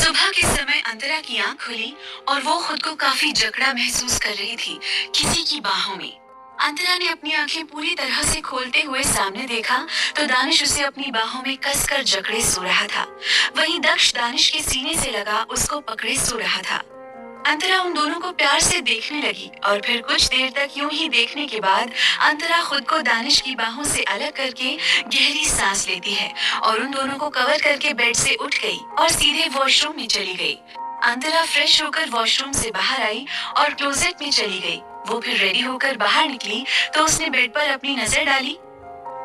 सुबह के समय अंतरा की आंख खुली और वो खुद को काफी जकड़ा महसूस कर रही थी किसी की बाहों में। अंतरा ने अपनी आंखें पूरी तरह से खोलते हुए सामने देखा तो दानिश उसे अपनी बाहों में कसकर जकड़े सो रहा था। वहीं दक्ष दानिश के सीने से लगा उसको पकड़े सो रहा था। अंतरा उन दोनों को प्यार से देखने लगी और फिर कुछ देर तक यूं ही देखने के बाद अंतरा खुद को दानिश की बाहों से अलग करके गहरी सांस लेती है और उन दोनों को कवर करके बेड से उठ गई और सीधे वॉशरूम में चली गई। अंतरा फ्रेश होकर वॉशरूम से बाहर आई और क्लोजेट में चली गई। वो फिर रेडी होकर बाहर निकली तो उसने बेड पर अपनी नजर डाली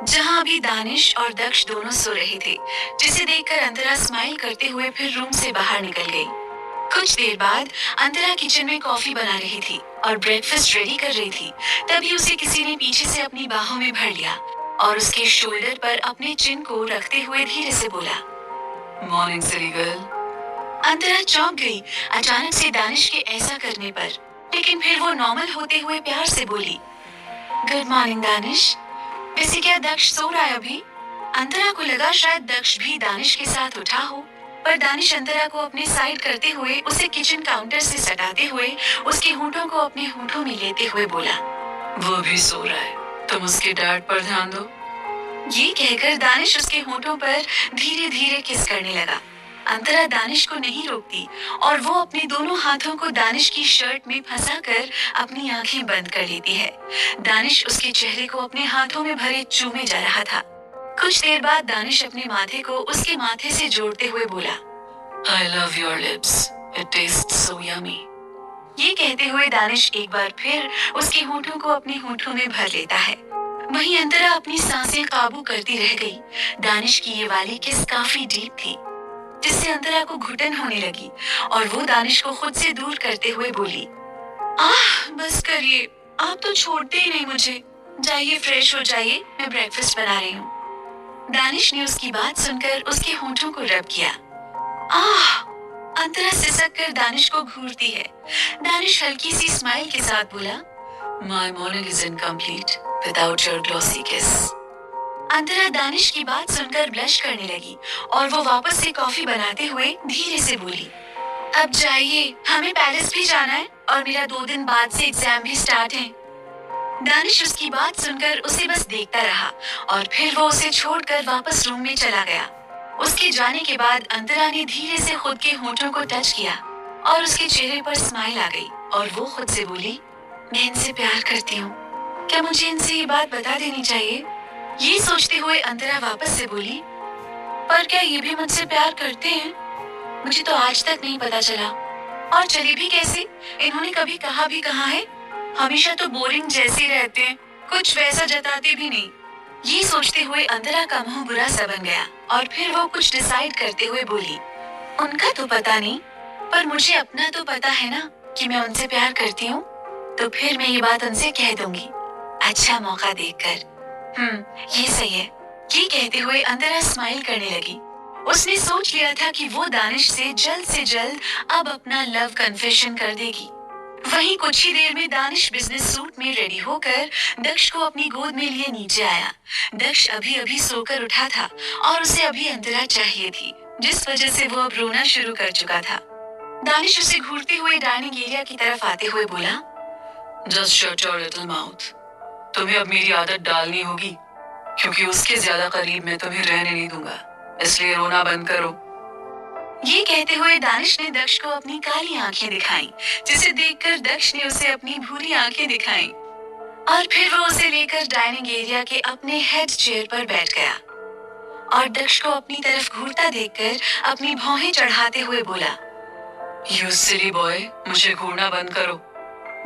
जहां अभी दानिश और दक्ष दोनों सो रहे थे, जिसे देखकर अंतरा स्माइल करते हुए फिर रूम से बाहर निकल गई। कुछ देर बाद अंतरा किचन में कॉफी बना रही थी और ब्रेकफास्ट रेडी कर रही थी। तभी उसे किसी ने पीछे से अपनी बाहों में भर लिया और उसके शोल्डर पर अपने चिन को रखते हुए धीरे से बोला, मॉर्निंग सिली गर्ल। अंतरा चौंक गई अचानक से दानिश के ऐसा करने पर, लेकिन फिर वो नॉर्मल होते हुए प्यार से बोली, गुड मॉर्निंग दानिश। वैसे क्या दक्ष सो रहा है अभी? अंतरा को लगा शायद दक्ष भी दानिश के साथ उठा हो, पर दानिश अंतरा को अपने साइड करते हुए उसे किचन काउंटर से सटाते हुए उसके होंठों को अपने होंठों में लेते हुए बोला, वो भी सो रहा है, तुम उसके डैड पर ध्यान दो। ये कहकर दानिश उसके होंठों पर धीरे धीरे किस करने लगा। अंतरा दानिश को नहीं रोकती और वो अपने दोनों हाथों को दानिश की शर्ट में फंसाकर अपनी आंखें बंद कर लेती है। दानिश उसके चेहरे को अपने हाथों में भरे चूमे जा रहा था। कुछ देर बाद दानिश अपने माथे को उसके माथे से जोड़ते हुए बोला, I love your lips. It tastes so yummy. ये कहते हुए दानिश एक बार फिर उसके होंठों को अपने होंठों में भर लेता है। वहीं अंतरा अपनी सांसें काबू करती रह गई। दानिश की ये वाली किस काफी डीप थी, जिससे अंतरा को घुटन होने लगी और वो दानिश को खुद से दूर करते हुए बोली, आह बस करिए, आप तो छोड़ते ही नहीं मुझे। जाइए फ्रेश हो जाइए, मैं ब्रेकफास्ट बना रही हूँ। दानिश ने उसकी बात सुनकर उसके होंठों को रब किया। आह! अंतरा सिसक कर दानिश को घूरती है। दानिश हल्की सी स्माइल के साथ बोला, My morning is incomplete without your glossy kiss. अंतरा दानिश की बात सुनकर ब्लश करने लगी और वो वापस से कॉफी बनाते हुए धीरे से बोली, अब जाइए, हमें पैलेस भी जाना है और मेरा 2 दिन बाद से एग्जाम भी स्टार्ट है। दानिश उसकी बात सुनकर उसे बस देखता रहा और फिर वो उसे छोड़कर वापस रूम में चला गया। उसके जाने के बाद अंतरा ने धीरे से खुद के होंठों को टच किया और उसके चेहरे पर स्माइल आ गई और वो खुद से बोली, मैं इनसे प्यार करती हूँ, क्या मुझे इनसे ये बात बता देनी चाहिए? ये सोचते हुए अंतरा वापस से बोली, पर क्या ये भी मुझसे प्यार करते हैं? मुझे तो आज तक नहीं पता चला, और चले भी कैसे? इन्होंने कभी कहा भी कहाँ है? हमेशा तो बोरिंग जैसे रहते हैं, कुछ वैसा जताते भी नहीं। ये सोचते हुए अंतरा का मुंह बुरा सा बन गया और फिर वो कुछ डिसाइड करते हुए बोली, उनका तो पता नहीं, पर मुझे अपना तो पता है ना कि मैं उनसे प्यार करती हूँ, तो फिर मैं ये बात उनसे कह दूंगी, अच्छा मौका देखकर। ये सही है। ये कहते हुए अंतरा स्माइल करने लगी। उसने सोच लिया था कि वो दानिश से जल्द अब अपना लव कन्फेशन कर देगी। वहीं कुछ ही देर में दानिश बिजनेस सूट में रेडी होकर दक्ष को अपनी गोद में लिए नीचे आया। दक्ष अभी अभी सोकर उठा था और उसे अभी अंतरा चाहिए थी, जिस वजह से वो अब रोना शुरू कर चुका था। दानिश उसे घूरते हुए डाइनिंग एरिया की तरफ आते हुए बोला, just shut your little mouth. तुम्हें अब मेरी आदत डालनी होगी, क्योंकि उसके ज्यादा करीब मैं तुम्हें रहने नहीं दूंगा, इसलिए रोना बंद करो। ये कहते हुए दानिश ने दक्ष को अपनी काली आंखें दिखाई, जिसे देखकर दक्ष ने उसे अपनी भूरी आंखें दिखाई और फिर वो उसे लेकर डाइनिंग एरिया के अपने हेड चेयर पर बैठ गया और दक्ष को अपनी तरफ घूरता देखकर अपनी भौहें चढ़ाते हुए बोला, यू सिली बॉय, मुझे घूरना बंद करो।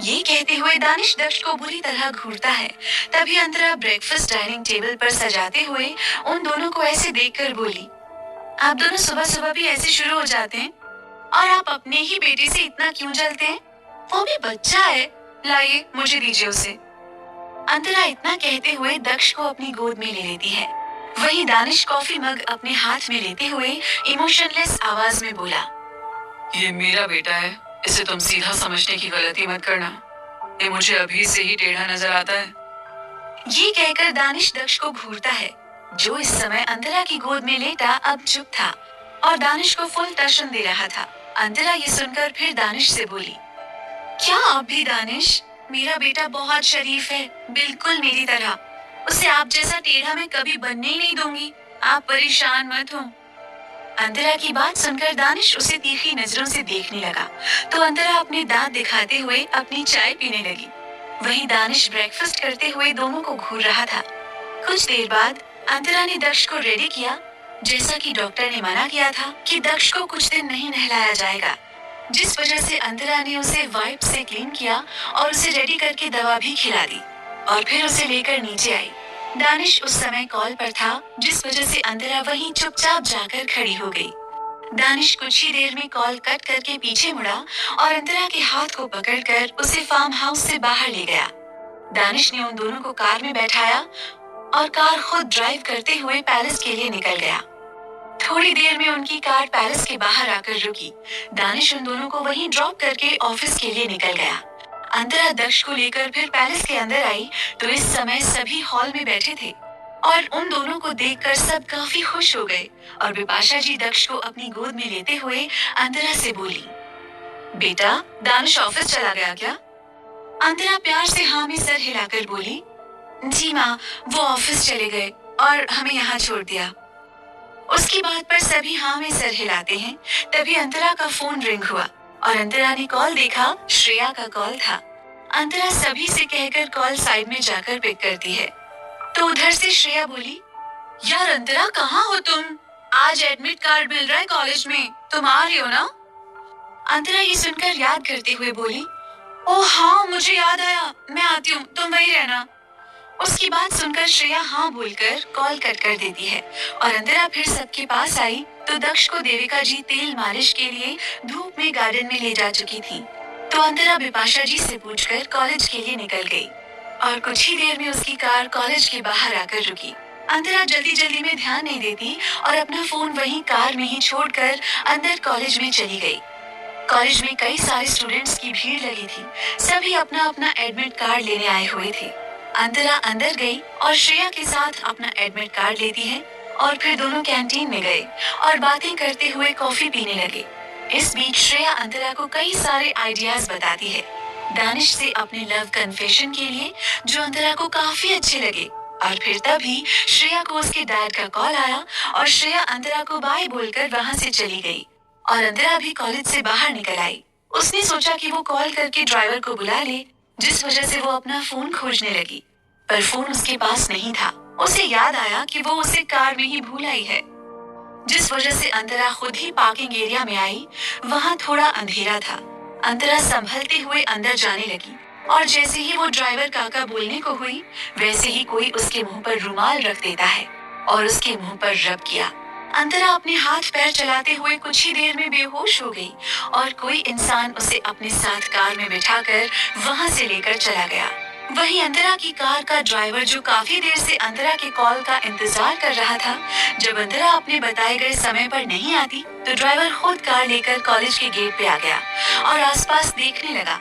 ये कहते हुए दानिश दक्ष को बुरी तरह घूरता है। तभी अंतरा ब्रेकफास्ट डाइनिंग टेबल पर सजाते हुए उन दोनों को ऐसे देखकर बोली, आप दोनों सुबह सुबह भी ऐसे शुरू हो जाते हैं, और आप अपने ही बेटे से इतना क्यों जलते हैं? वो भी बच्चा है, लाइए मुझे दीजिए उसे। अंतरा इतना कहते हुए दक्ष को अपनी गोद में ले लेती है। वहीं दानिश कॉफी मग अपने हाथ में लेते हुए इमोशनलेस आवाज में बोला, ये मेरा बेटा है, इसे तुम सीधा समझने की गलती मत करना, ये मुझे अभी से ही टेढ़ा नजर आता है। ये कहकर दानिश दक्ष को घूरता है, जो इस समय अंतरा की गोद में लेटा अब चुप था। और दानिश को फुल टशन दे रहा था। अंतरा ये सुनकर फिर दानिश से बोली, क्या आप भी दानिश? मेरा बेटा बहुत शरीफ है, बिल्कुल मेरी तरह। उसे आप जैसा टेढ़ा मैं कभी बनने ही नहीं दूंगी। आप परेशान मत हो। अंतरा की बात सुनकर दानिश उसे तीखी नजरों से देखने लगा, तो अंतरा अपने दांत दिखाते हुए अपनी चाय पीने लगी। वहीं दानिश ब्रेकफास्ट करते हुए दोनों को घूर रहा था। कुछ देर बाद अंतरा ने दक्ष को रेडी किया। जैसा कि डॉक्टर ने मना किया था कि दक्ष को कुछ दिन नहीं नहलाया जाएगा, जिस वजह से अंतरा ने उसे वाइप से क्लीन किया और उसे रेडी करके दवा भी खिला दी और फिर उसे लेकर नीचे आई। दानिश उस समय कॉल पर था, जिस वजह से अंतरा वहीं चुपचाप जाकर खड़ी हो गई। दानिश कुछ ही देर में कॉल कट करके पीछे मुड़ा और अंतरा के हाथ को पकड़कर उसे फार्म हाउस से बाहर ले गया। दानिश ने उन दोनों को कार में बैठाया और कार खुद ड्राइव करते हुए पैलेस के लिए निकल गया। थोड़ी देर में उनकी कार पैलेस के बाहर आकर रुकी। दानिश उन दोनों को वहीं ड्रॉप करके ऑफिस के लिए निकल गया। अंतरा दक्ष को लेकर फिर पैलेस के अंदर आई तो इस समय सभी हॉल में बैठे थे और उन दोनों को देखकर सब काफी खुश हो गए और बिपाशा जी दक्ष को अपनी गोद में लेते हुए अंतरा से बोली, बेटा दानिश ऑफिस चला गया क्या? अंतरा प्यार से हाँ में सर हिलाकर बोली, जी माँ, वो ऑफिस चले गए और हमें यहाँ छोड़ दिया। उसकी बात पर सभी हाँ में सर हिलाते हैं। तभी अंतरा का फोन रिंग हुआ और अंतरा ने कॉल देखा, श्रेया का कॉल था। अंतरा सभी से कहकर कॉल साइड में जाकर पिक करती है तो उधर से श्रेया बोली, यार अंतरा कहाँ हो तुम? आज एडमिट कार्ड मिल रहा है कॉलेज में, तुम आ रही हो ना? अंतरा ये सुनकर याद करते हुए बोली, ओह हाँ मुझे याद आया, मैं आती हूँ, तुम वहीं रहना। उसकी बात सुनकर श्रेया हाँ बोलकर कॉल कट कर देती है और अंतरा फिर सबके पास आई तो दक्ष को देविका जी तेल मालिश के लिए धूप में गार्डन में ले जा चुकी थी। तो अंतरा बिपाशा जी से पूछकर कॉलेज के लिए निकल गई और कुछ ही देर में उसकी कार कॉलेज के बाहर आकर रुकी। अंतरा जल्दी जल्दी में ध्यान नहीं देती और अपना फोन वहीं कार में ही छोड़कर अंदर कॉलेज में चली गई। कॉलेज में कई सारे स्टूडेंट्स की भीड़ लगी थी। सभी अपना अपना एडमिट कार्ड लेने आए हुए थे। अंतरा अंदर गई और श्रेया के साथ अपना एडमिट कार्ड लेती है और फिर दोनों कैंटीन में गए और बातें करते हुए कॉफी पीने लगे। इस बीच श्रेया अंतरा को कई सारे आइडियाज बताती है दानिश से अपने लव कन्फेशन के लिए, जो अंतरा को काफी अच्छे लगे। और फिर तभी श्रेया को उसके डैड का कॉल आया और श्रेया अंतरा को बाय बोलकर वहाँ से चली गई और अंतरा भी कॉलेज से बाहर निकल आई। उसने सोचा कि वो कॉल करके ड्राइवर को बुला ले, जिस वजह से वो अपना फोन खोजने लगी, पर फोन उसके पास नहीं था। उसे याद आया कि वो उसे कार में ही भूल आई है, जिस वजह से अंतरा खुद ही पार्किंग एरिया में आई। वहाँ थोड़ा अंधेरा था। अंतरा संभलते हुए अंदर जाने लगी और जैसे ही वो ड्राइवर काका बोलने को हुई, वैसे ही कोई उसके मुंह पर रुमाल रख देता है और उसके मुंह पर रब किया। अंतरा अपने हाथ पैर चलाते हुए कुछ ही देर में बेहोश हो गई और कोई इंसान उसे अपने साथ कार में बिठाकर वहां से लेकर चला गया। वहीं अंतरा की कार का ड्राइवर, जो काफी देर से अंतरा के कॉल का इंतजार कर रहा था, जब अंतरा अपने बताए गए समय पर नहीं आती तो ड्राइवर खुद कार लेकर कॉलेज के गेट पे आ गया और आसपास देखने लगा।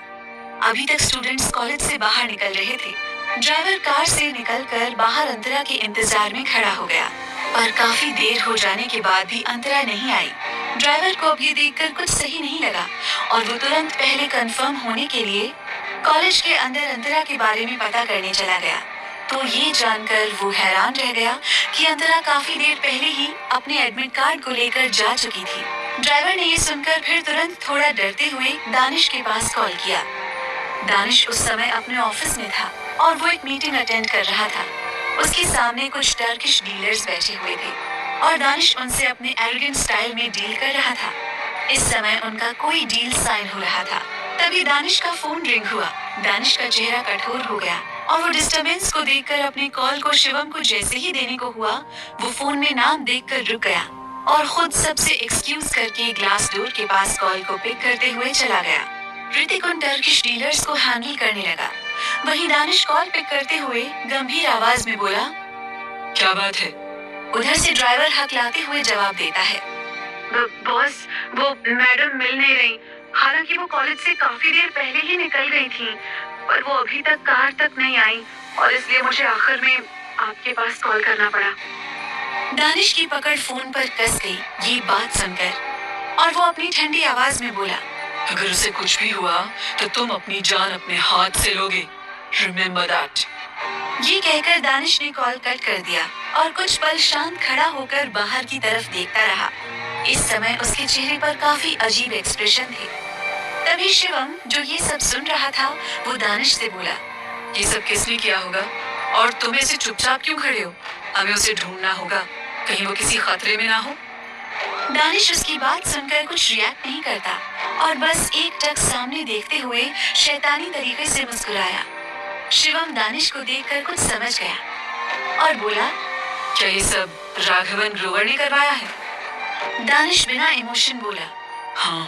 अभी तक स्टूडेंट्स कॉलेज से बाहर निकल रहे थे। ड्राइवर कार से निकलकर बाहर अंतरा के इंतजार में खड़ा हो गया और काफी देर हो जाने के बाद भी अंतरा नहीं आई। ड्राइवर को अब ये देखकर कुछ सही नहीं लगा और वो तुरंत पहले कंफर्म होने के लिए कॉलेज के अंदर अंतरा के बारे में पता करने चला गया। तो ये जानकर वो हैरान रह गया कि अंतरा काफी देर पहले ही अपने एडमिट कार्ड को लेकर जा चुकी थी। ड्राइवर ने ये सुनकर फिर तुरंत थोड़ा डरते हुए दानिश के पास कॉल किया। दानिश उस समय अपने ऑफिस में था और वो एक मीटिंग अटेंड कर रहा था। उसके सामने कुछ टर्किश डीलर्स बैठे हुए थे और दानिश उनसे अपने एरोगेंट स्टाइल में डील कर रहा था। इस समय उनका कोई डील साइन हो रहा था। तभी दानिश का फोन रिंग हुआ। दानिश का चेहरा कठोर हो गया और वो डिस्टर्बेंस को देखकर अपने कॉल को शिवम को जैसे ही देने को हुआ, वो फोन में नाम देखकर रुक गया और खुद सबसे एक्सक्यूज करके ग्लास डोर के पास कॉल को पिक करते हुए चला गया। ऋतिक उन टर्किश डीलर्स को हैंडल करने लगा। वहीं दानिश कॉल पिक करते हुए गंभीर आवाज में बोला, क्या बात है? उधर से ड्राइवर हकलाते हुए जवाब देता है, बॉस वो मैडम मिल नहीं रही। हालांकि वो कॉलेज से काफी देर पहले ही निकल गई थी, पर वो अभी तक कार तक नहीं आई और इसलिए मुझे आखिर में आपके पास कॉल करना पड़ा। दानिश की पकड़ फोन पर कस गई ये बात सुनकर, और वो अपनी ठंडी आवाज में बोला, अगर उसे कुछ भी हुआ तो तुम अपनी जान अपने हाथ से लोगे। Remember that. ये कहकर दानिश ने कॉल कट कर दिया और कुछ पल शांत खड़ा होकर बाहर की तरफ देखता रहा। इस समय उसके चेहरे पर काफी अजीब एक्सप्रेशन थे। तभी शिवम, जो ये सब सुन रहा था, वो दानिश से बोला, ये सब किसने किया होगा और तुम ऐसे चुपचाप क्यों खड़े हो? हमें उसे ढूंढना होगा, कहीं वो किसी खतरे में ना हो। दानिश उसकी बात सुनकर कुछ रिएक्ट नहीं करता और बस एक टक सामने देखते हुए शैतानी तरीके से मुस्कुराया। शिवम दानिश को देखकर कुछ समझ गया और बोला, क्या ये सब राघवन ग्रोवर ने करवाया है? दानिश बिना इमोशन बोला, हाँ,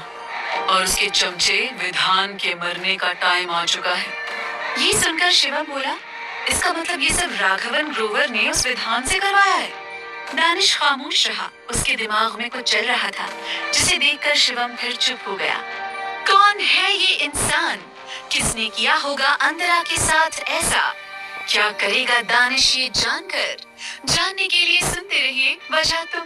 और उसके चमचे विधान के मरने का टाइम आ चुका है। ये सुनकर शिवम बोला, इसका मतलब ये सब राघवन ग्रोवर ने उस विधान से करवाया है? दानिश खामोश रहा। उसके दिमाग में कुछ चल रहा था जिसे देखकर शिवम फिर चुप हो गया। कौन है ये इंसान? किसने किया होगा अंतरा के साथ ऐसा? क्या करेगा दानिश ये जानकर? जानने के लिए सुनते रहिए वजह तुम।